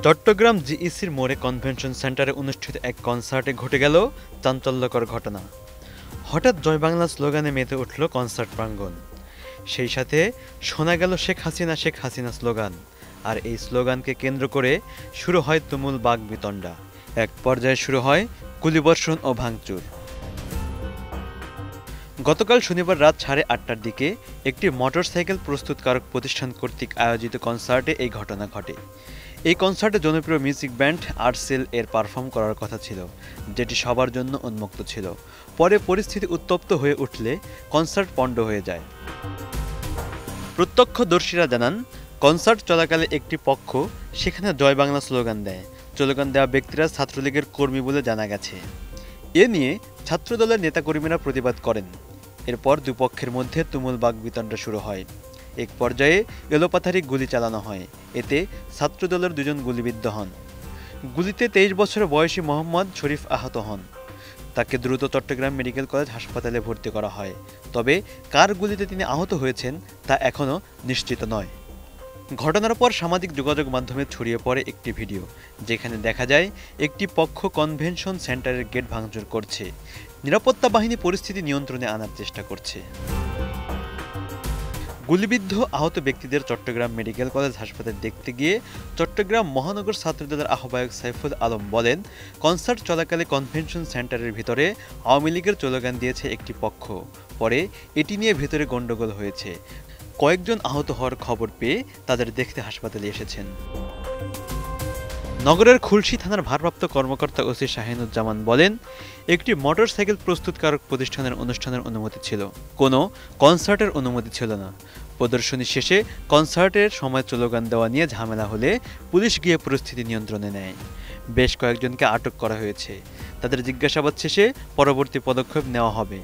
চট্টগ্রাম জিইসির মোড়ে কনভেনশন সেন্টারে অনুষ্ঠিত এক কনসার্টে ঘটে গেল চাঞ্চল্যকর ঘটনা। হঠাৎ জয় বাংলা স্লোগানে মেতে উঠল কনসার্ট প্রাঙ্গণ। সেই সাথে শোনা গেল শেখ হাসিনা স্লোগান। আর এই স্লোগানকে কেন্দ্র করে শুরু হয় তুমুল বাকবিতণ্ডা। এক পর্যায়ে শুরু হয় গুলিবর্ষণ ও ভাঙচুর। গতকাল শনিবার রাত 8:30টার দিকে একটি মোটরসাইকেল প্রস্তুতকারক প্রতিষ্ঠান কর্তৃক আয়োজিত কনসার্টে এই ঘটনা ঘটে। এই কনসার্টে জনপ্রিয় মিউজিক ব্যান্ড আর্টসেল এর পারফর্ম করার কথা ছিল, যেটি সবার জন্য উন্মুক্ত ছিল। পরে পরিস্থিতি উত্তপ্ত হয়ে উঠলে কনসার্ট পণ্ড হয়ে যায়। প্রত্যক্ষদর্শীরা জানান, কনসার্ট চলাকালে একটি পক্ষ সেখানে জয় বাংলা স্লোগান দেয়। স্লোগান দেওয়া ব্যক্তিরা ছাত্রলীগের কর্মী বলে জানা গেছে। এ নিয়ে ছাত্রদলের নেতাকর্মীরা প্রতিবাদ করেন। এরপর দুপক্ষের মধ্যে তুমুল বাকবিতণ্ডা শুরু হয়। এক পর্যায়ে এলোপাথারি গুলি চালানো হয়। এতে ছাত্রদলের 2জন গুলিবিদ্ধ হন। গুলিতে 23 বছর বয়সী মোহাম্মদ শরীফ আহত হন। তাকে দ্রুত চট্টগ্রাম মেডিকেল কলেজ হাসপাতালে ভর্তি করা হয়। তবে কার গুলিতে তিনি আহত হয়েছেন তা এখনও নিশ্চিত নয়। ঘটনার পর সামাজিক যোগাযোগ মাধ্যমে ছড়িয়ে পড়ে একটি ভিডিও, যেখানে দেখা যায় একটি পক্ষ কনভেনশন সেন্টারের গেট ভাঙচুর করছে। নিরাপত্তা বাহিনী পরিস্থিতি নিয়ন্ত্রণে আনার চেষ্টা করছে। গুলিবিদ্ধ আহত ব্যক্তিদের চট্টগ্রাম মেডিকেল কলেজ হাসপাতালে দেখতে গিয়ে চট্টগ্রাম মহানগর ছাত্রদলের আহ্বায়ক সাইফুল আলম বলেন, কনসার্ট চলাকালে কনভেনশন সেন্টারের ভিতরে আওয়ামী লীগের স্লোগান দিয়েছে একটি পক্ষ। পরে এটি নিয়ে ভেতরে গণ্ডগোল হয়েছে। কয়েকজন আহত হওয়ার খবর পেয়ে তাদের দেখতে হাসপাতালে এসেছেন। নগরের খুলশী থানার ভারপ্রাপ্ত কর্মকর্তা ওসি শাহিনুজ্জামান বলেন, একটি মোটরসাইকেল প্রস্তুতকারক প্রতিষ্ঠানের অনুষ্ঠানের অনুমতি ছিল, কোনো কনসার্টের অনুমতি ছিল না। প্রদর্শনী শেষে কনসার্টের সময় স্লোগান দেওয়া নিয়ে ঝামেলা হলে পুলিশ গিয়ে পরিস্থিতি নিয়ন্ত্রণে নেয়। বেশ কয়েকজনকে আটক করা হয়েছে। তাদের জিজ্ঞাসাবাদ শেষে পরবর্তী পদক্ষেপ নেওয়া হবে।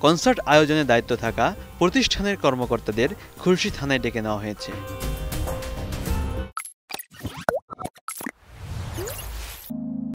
কনসার্ট আয়োজনে দায়িত্ব থাকা প্রতিষ্ঠানের কর্মকর্তাদের খুলশী থানায় ডেকে নেওয়া হয়েছে।